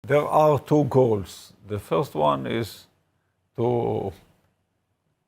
There are two goals. The first one is to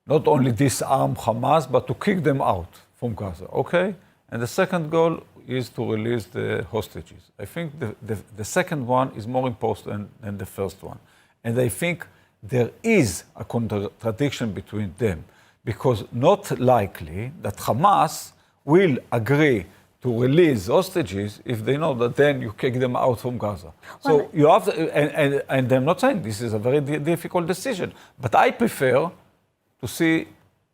not only disarm Hamas, but to kick them out from Gaza, okay? And the second goal is to release the hostages. I think the second one is more important than the first one. And I think there is a contradiction between them, because not likely that Hamas will agree to release hostages if they know that then you kick them out from Gaza. So you have to, and I'm not saying this is a very difficult decision, but I prefer to see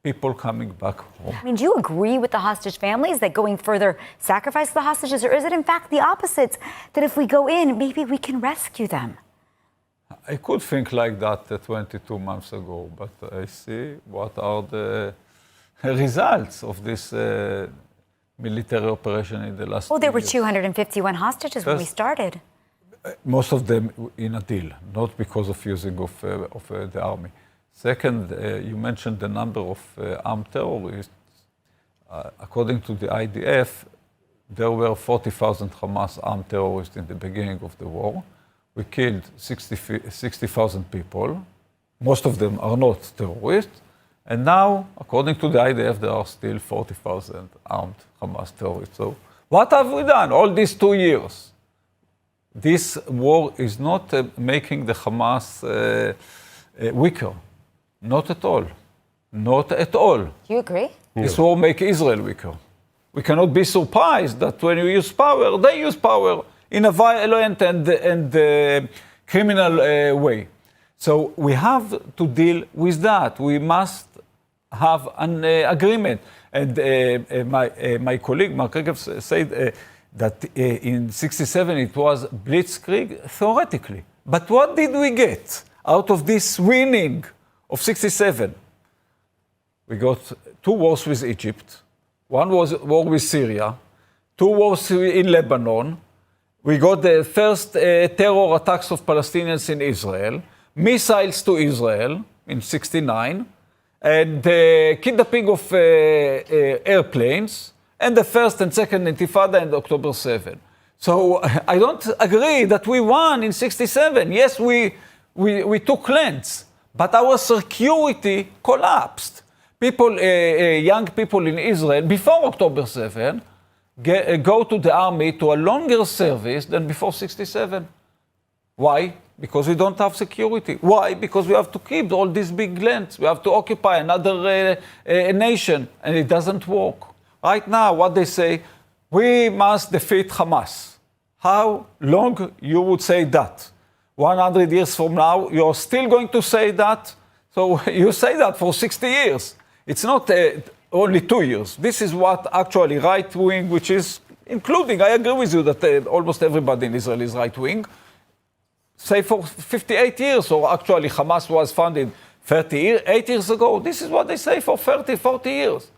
people coming back home. I mean, do you agree with the hostage families that going further sacrifice the hostages, or is it in fact the opposite, that if we go in, maybe we can rescue them? I could think like that 22 months ago, but I see what are the results of this military operation in the last Well, there were years. 251 hostages when we started. Most of them in a deal, not because of using of the army. Second, you mentioned the number of armed terrorists. According to the IDF, there were 40,000 Hamas armed terrorists in the beginning of the war. We killed 60,000 people. Most of them are not terrorists. And now, according to the IDF, there are still 40,000 armed Hamas terrorists. So what have we done all these 2 years? This war is not making the Hamas weaker. Not at all. Not at all. Do you agree? This war makes Israel weaker. We cannot be surprised that when you use power, they use power in a violent and criminal way. So we have to deal with that. We must have an agreement. And my colleague, Mark Regev, said that in 67 it was blitzkrieg, theoretically. But what did we get out of this winning of 67? We got 2 wars with Egypt. One was war with Syria. 2 wars in Lebanon. We got the first terror attacks of Palestinians in Israel, missiles to Israel in 69, and the kidnapping of airplanes, and the first and second Intifada and October 7. So I don't agree that we won in 67. Yes, we took lands, but our security collapsed. People, young people in Israel, before October 7, go to the army to a longer service than before 67. Why? Because we don't have security. Why? Because we have to keep all these big lands. We have to occupy another nation, and it doesn't work. Right now, what they say, we must defeat Hamas. How long you would say that? 100 years from now, you're still going to say that? So you say that for 60 years. It's not only 2 years. This is what actually right-wing, which is including, I agree with you that almost everybody in Israel is right-wing, say for 58 years, or actually Hamas was founded 38 years ago. This is what they say for 30, 40 years.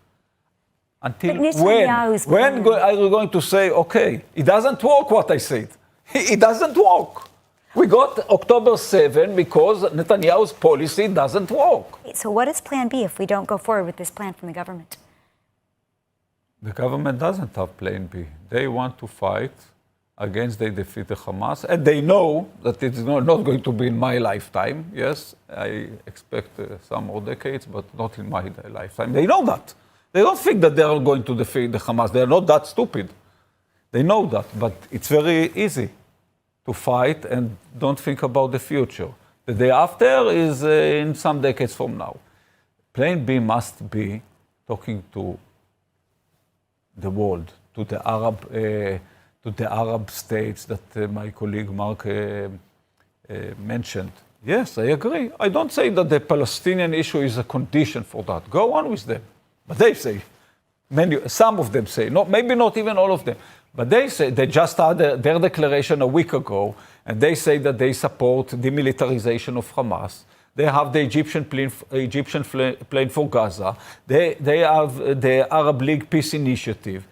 Until when are you going to say, okay, it doesn't work what I said. It doesn't work. We got October 7 because Netanyahu's policy doesn't work. So what is plan B if we don't go forward with this plan from the government? The government doesn't have plan B. They want to fight against they defeat the Hamas, and they know that it's not going to be in my lifetime. Yes, I expect some more decades, but not in my lifetime. They know that. They don't think that they are going to defeat the Hamas. They are not that stupid. They know that, but it's very easy to fight and don't think about the future. The day after is in some decades from now. Plan B must be talking to the world, to the Arab states that my colleague Mark mentioned. Yes, I agree. I don't say that the Palestinian issue is a condition for that. Go on with them. But they say, some of them say, maybe not even all of them, but they say, they just had their declaration a week ago, and they say that they support demilitarization of Hamas. They have the Egyptian plane for Gaza. They have the Arab League Peace Initiative.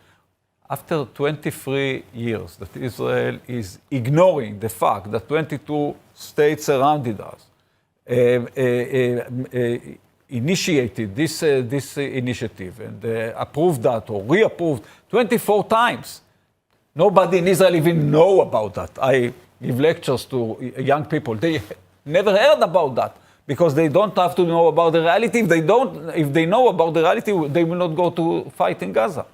After 23 years that Israel is ignoring the fact that 22 states surrounded us, initiated this initiative and approved that or reapproved 24 times. Nobody in Israel even know about that. give lectures to young people. They never heard about that because they don't have to know about the reality. If they know about the reality, they will not go to fight in Gaza.